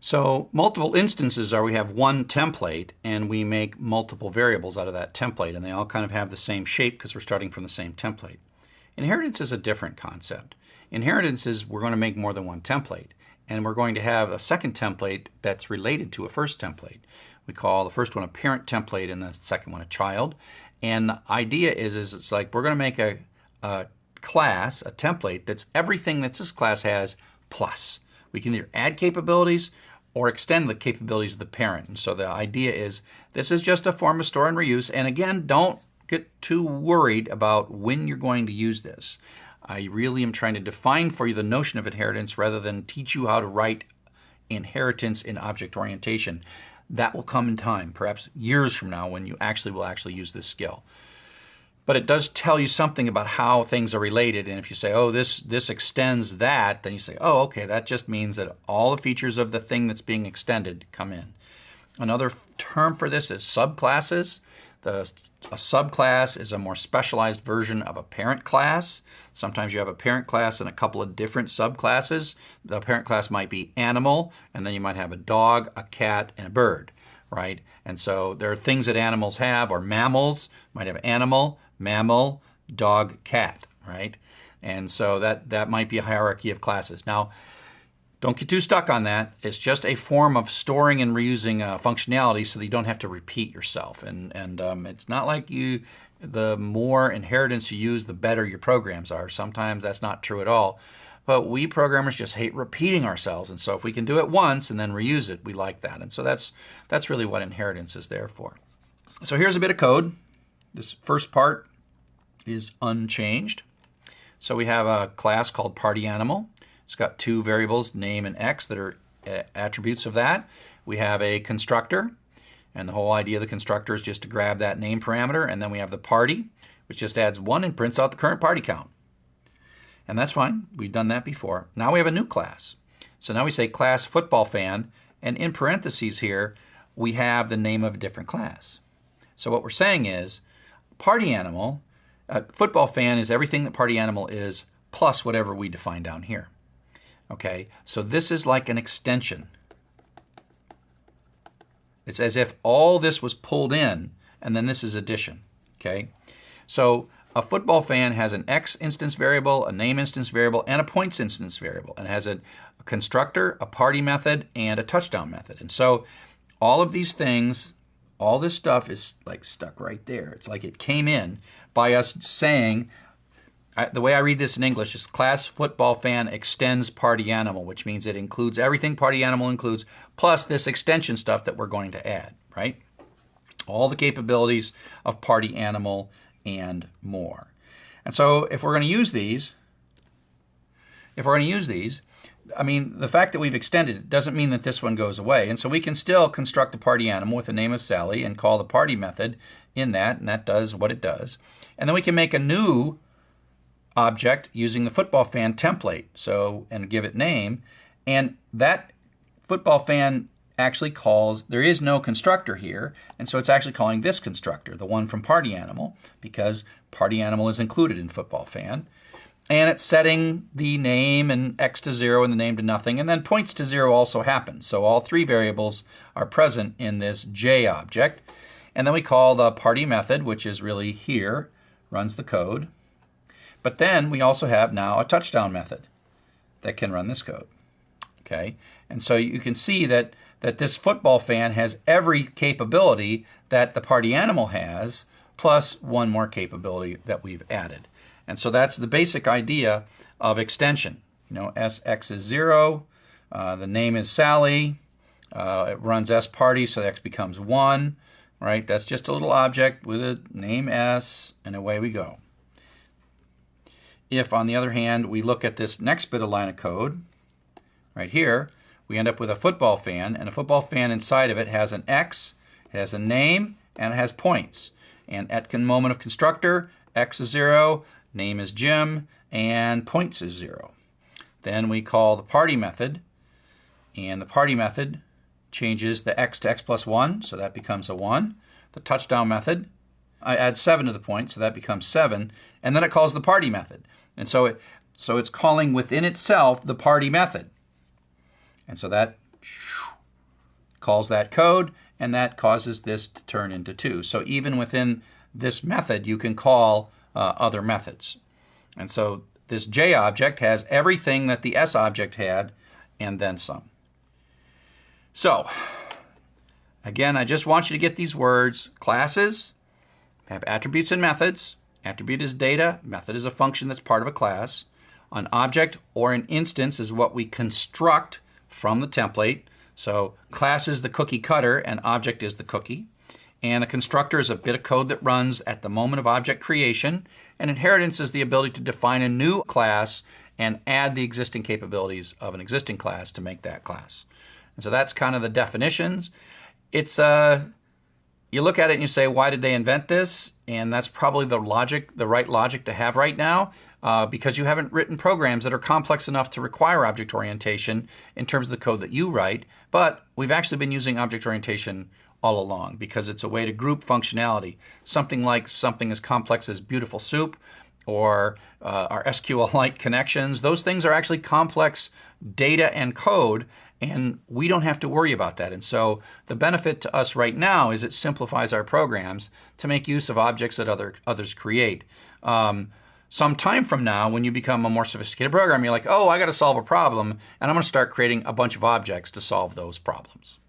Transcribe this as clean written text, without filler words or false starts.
So multiple instances are we have one template and we make multiple variables out of that template, and they all kind of have the same shape because we're starting from the same template. Inheritance is a different concept. Inheritance is we're going to make more than one template, and we're going to have a second template that's related to a first template. We call the first one a parent template and the second one a child. And the idea is it's like we're going to make a class, a template that's everything that this class has plus. We can either add capabilities or extend the capabilities of the parent. And so the idea is this is just a form of store and reuse. And again, don't get too worried about when you're going to use this. I really am trying to define for you the notion of inheritance rather than teach you how to write inheritance in object orientation. That will come in time, perhaps years from now, when you will actually use this skill. But it does tell you something about how things are related. And if you say, oh, this extends that, then you say, oh, okay, that just means that all the features of the thing that's being extended come in. Another term for this is subclasses. A subclass is a more specialized version of a parent class. Sometimes you have a parent class and a couple of different subclasses. The parent class might be animal, and then you might have a dog, a cat, and a bird, right? And so there are things that animals have, or mammals might have animal, mammal, dog, cat, right? And so that might be a hierarchy of classes. Now, don't get too stuck on that. It's just a form of storing and reusing functionality so that you don't have to repeat yourself. And it's not like the more inheritance you use, the better your programs are. Sometimes that's not true at all. But we programmers just hate repeating ourselves. And so if we can do it once and then reuse it, we like that. And so that's really what inheritance is there for. So here's a bit of code. This first part is unchanged. So we have a class called party animal. It's got two variables, name and x, that are attributes of that. We have a constructor, and the whole idea of the constructor is just to grab that name parameter. And then we have the party, which just adds 1 and prints out the current party count. And that's fine. We've done that before. Now we have a new class. So now we say class football fan, and in parentheses here, we have the name of a different class. So what we're saying is party animal, football fan is everything that party animal is plus whatever we define down here. Okay, so this is like an extension. It's as if all this was pulled in, and then this is addition. Okay, so a football fan has an X instance variable, a name instance variable, and a points instance variable, and has a constructor, a party method, and a touchdown method. And so all of these things, all this stuff is like stuck right there. It's like it came in by us saying, the way I read this in English is class football fan extends party animal, which means it includes everything party animal includes, plus this extension stuff that we're going to add, right? All the capabilities of party animal and more. And so if we're going to use these, I mean, the fact that we've extended it doesn't mean that this one goes away. And so we can still construct a party animal with the name of Sally and call the party method in that, and that does what it does. And then we can make a new object using the football fan template, and give it name. And that football fan actually calls, there is no constructor here, and so it's actually calling this constructor, the one from party animal, because party animal is included in football fan. And it's setting the name and x to 0 and the name to nothing, and then points to 0 also happens. So all three variables are present in this J object. And then we call the party method, which is really here, runs the code. But then we also have now a touchdown method that can run this code. Okay, and so you can see that this football fan has every capability that the party animal has, plus one more capability that we've added. And so that's the basic idea of extension. You know, x is 0, the name is Sally, it runs s party, so x becomes 1, right? That's just a little object with a name s, and away we go. If, on the other hand, we look at this next bit of line of code, right here, we end up with a football fan, and a football fan inside of it has an X, it has a name, and it has points. And at moment of constructor, X is 0, name is Jim, and points is 0. Then we call the party method, and the party method changes the X to X plus 1, so that becomes a 1. The touchdown method, I add 7 to the point, so that becomes 7, and then it calls the party method. And so it's calling within itself the party method. And so that calls that code, and that causes this to turn into 2. So even within this method, you can call other methods. And so this J object has everything that the S object had, and then some. So again, I just want you to get these words. Classes have attributes and methods. Attribute is data. Method is a function that's part of a class. An object or an instance is what we construct from the template. So class is the cookie cutter and object is the cookie. And a constructor is a bit of code that runs at the moment of object creation. And inheritance is the ability to define a new class and add the existing capabilities of an existing class to make that class. And so that's kind of the definitions. It's you look at it and you say, why did they invent this? And that's probably the right logic to have right now, because you haven't written programs that are complex enough to require object orientation in terms of the code that you write. But we've actually been using object orientation all along because it's a way to group functionality. Something as complex as beautiful soup or our SQLite connections, those things are actually complex data and code, and we don't have to worry about that. And so the benefit to us right now is it simplifies our programs to make use of objects that others create. Some time from now, when you become a more sophisticated programmer, you're like, oh, I got to solve a problem, and I'm going to start creating a bunch of objects to solve those problems.